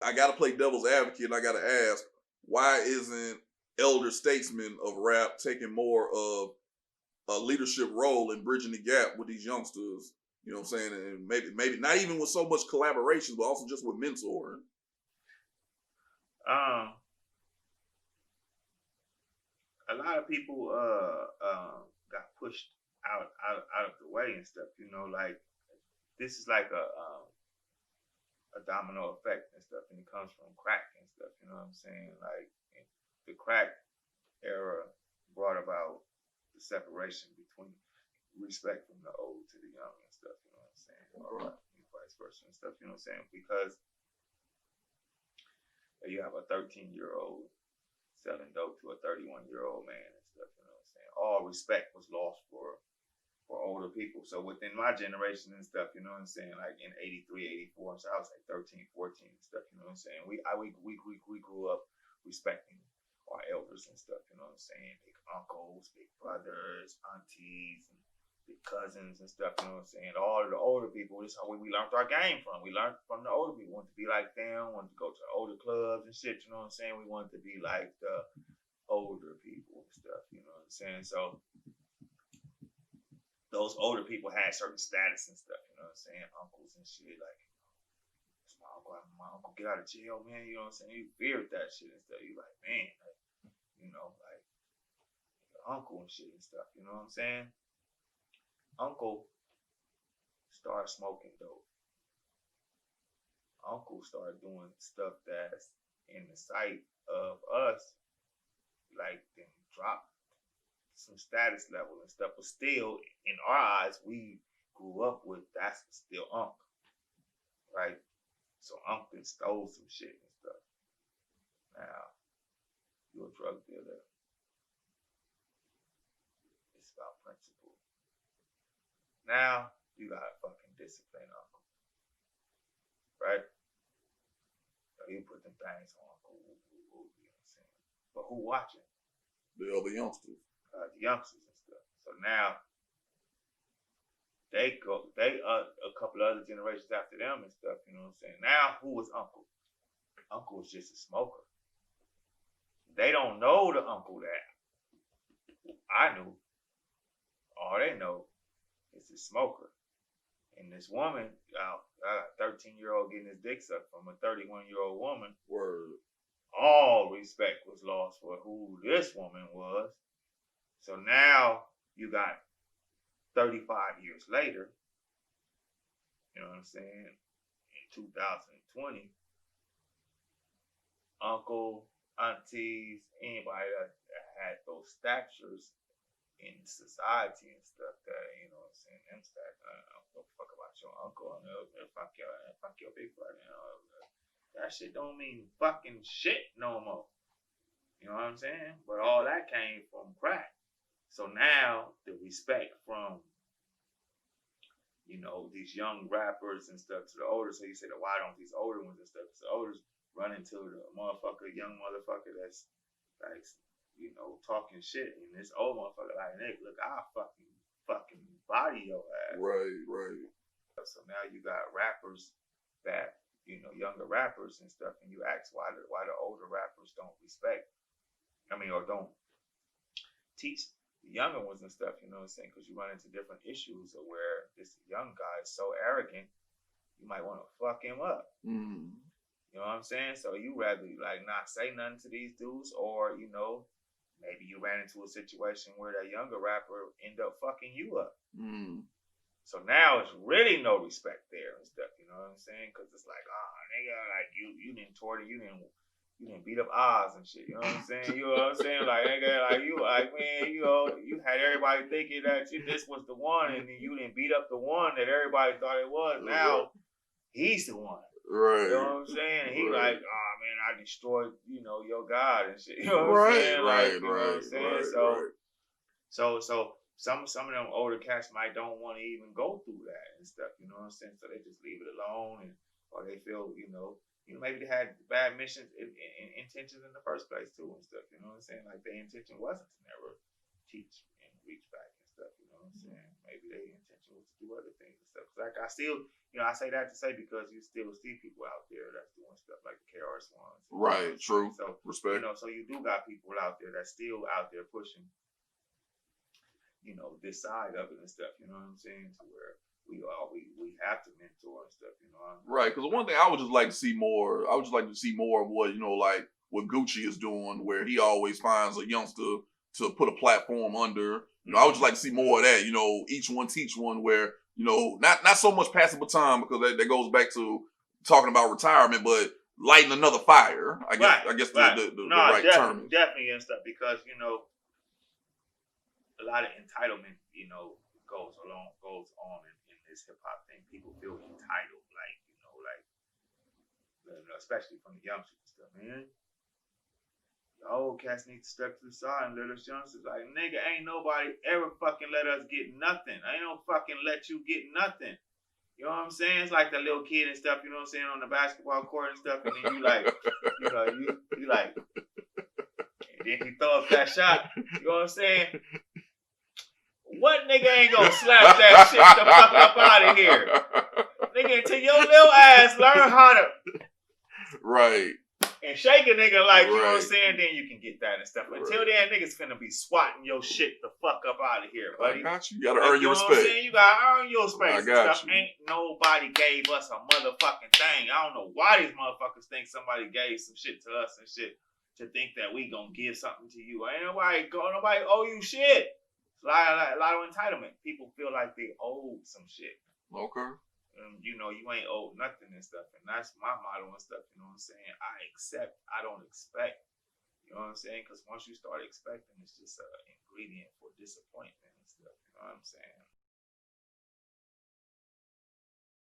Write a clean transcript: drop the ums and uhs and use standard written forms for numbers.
I got to play devil's advocate, and I got to ask, why isn't elder statesmen of rap taking more of a leadership role in bridging the gap with these youngsters? You know what I'm saying? And maybe not even with so much collaboration, but also just with mentoring. A lot of people got pushed out of the way and stuff. You know, like this is like a domino effect and stuff, and it comes from crack and stuff. You know what I'm saying? Like the crack era brought about the separation between respect from the old to the young and stuff. You know what I'm saying? Or vice versa and stuff. You know what I'm saying? Because you have a 13-year-old selling dope to a 31-year-old man and stuff. You know what I'm saying? All respect was lost for older people. So within my generation and stuff, you know what I'm saying? Like in 83, 84, so I was like 13, 14 and stuff, you know what I'm saying? We grew up respecting our elders and stuff, you know what I'm saying? Big uncles, big brothers, aunties, and big cousins and stuff, you know what I'm saying? All of the older people, this is how we learned our game from. We learned from the older people. We wanted to be like them, wanted to go to older clubs and shit, you know what I'm saying? We wanted to be like the older people and stuff, you know what I'm saying? So those older people had certain status and stuff, you know what I'm saying? Uncles and shit, like, it's my uncle get out of jail, man, you know what I'm saying? You feared that shit and stuff. You like, man, like, you know, like, your uncle and shit and stuff, you know what I'm saying? Uncle started smoking dope. Uncle started doing stuff that's in the sight of us, like, then dropped some status level and stuff, but still in our eyes we grew up with that's still Unc, right? So Unc then stole some shit and stuff. Now you're a drug dealer. It's about principle. Now you gotta fucking discipline Uncle, right? So you put them things on Uncle, you know what I'm saying? But who watching? The other youngsters. The youngsters and stuff. So now they a couple of other generations after them and stuff, you know what I'm saying? Now who was Uncle? Uncle was just a smoker. They don't know the uncle that I knew. All they know is a smoker. And this woman, a 13-year-old getting his dick sucked from a 31-year-old woman. Word. All respect was lost for who this woman was. So now you got 35 years later, you know what I'm saying, in 2020, uncle, aunties, anybody that had those statures in society and stuff that, you know what I'm saying, them stats, I don't give a fuck about your uncle, I know, fuck your big brother, you know, that shit don't mean fucking shit no more. You know what I'm saying? But all that came from crack. So now the respect from, you know, these young rappers and stuff to the older. So you say, why don't these older ones and stuff? Because the olders run into the young motherfucker that's like, you know, talking shit. And this old motherfucker like, Nick, look, I'll fucking body your ass. Right. So now you got rappers that, you know, younger rappers and stuff, and you ask why the older rappers don't respect, or don't teach the younger ones and stuff, you know what I'm saying? Because you run into different issues of where this young guy is so arrogant, you might want to fuck him up. Mm. You know what I'm saying? So you rather like not say nothing to these dudes, or you know, maybe you ran into a situation where that younger rapper end up fucking you up. Mm. So now it's really no respect there and stuff. You know what I'm saying? Because it's like, nigga, like you didn't toward it, you didn't beat up Oz and shit. You know what I'm saying? You know what I'm saying? Like, nigga, like you, like man, you know, you had everybody thinking that this was the one, and then you didn't beat up the one that everybody thought it was. Now he's the one. Right. You know what I'm saying? And he like, oh man, I destroyed, you know, your God and shit. You know what I'm saying? Like, you know what I'm saying? So some of them older cats might don't want to even go through that and stuff. You know what I'm saying? So they just leave it alone, and or they feel, you know, maybe they had bad missions and intentions in the first place too and stuff. You know what I'm saying? Like their intention wasn't to never teach and reach back and stuff. You know what what I'm saying? Maybe their intention was to do other things and stuff. Like I still, I say that to say because you still see people out there that's doing stuff like the KRS ones. Right. True. So Respect. so you do got people out there that's still out there pushing, this side of it and stuff. You know what I'm saying? To where we have to mentor and stuff. Right. Because one thing I would just like to see more. I would just like to see more of what like what Gucci is doing, where he always finds a youngster to put a platform under. I would just like to see more of that. Each one teach one, where not so much passing baton, because that goes back to talking about retirement, but lighting another fire. I guess the right term. Definitely and stuff, because a lot of entitlement goes on in this hip hop thing. People feel entitled, especially from the youngsters and stuff, man. The old cats need to step to the side and let us youngsters, like, nigga, ain't nobody ever fucking let us get nothing. I ain't no fucking let you get nothing. You know what I'm saying? It's like the little kid and stuff, you know what I'm saying, on the basketball court and stuff, and then you like, you like, and then he throw up that shot, you know what I'm saying? What nigga ain't gonna slap that shit the fuck up out of here? Nigga, until your little ass learn how to right and shake a nigga like, you know what I'm saying, then you can get that and stuff. Until then, niggas finna be swatting your shit the fuck up out of here, buddy. I got you. You gotta earn your respect. You know what I'm saying? You gotta earn your space I and got stuff. you. Ain't nobody gave us a motherfucking thing. I don't know why these motherfuckers think somebody gave some shit to us and shit to think that we gonna give something to you. Ain't nobody owe you shit. It's a lot of entitlement. People feel like they owe some shit. Okay. You ain't owed nothing and stuff. And that's my motto and stuff, you know what I'm saying? I accept, I don't expect. You know what I'm saying? Because once you start expecting, it's just an ingredient for disappointment and stuff. You know what I'm saying?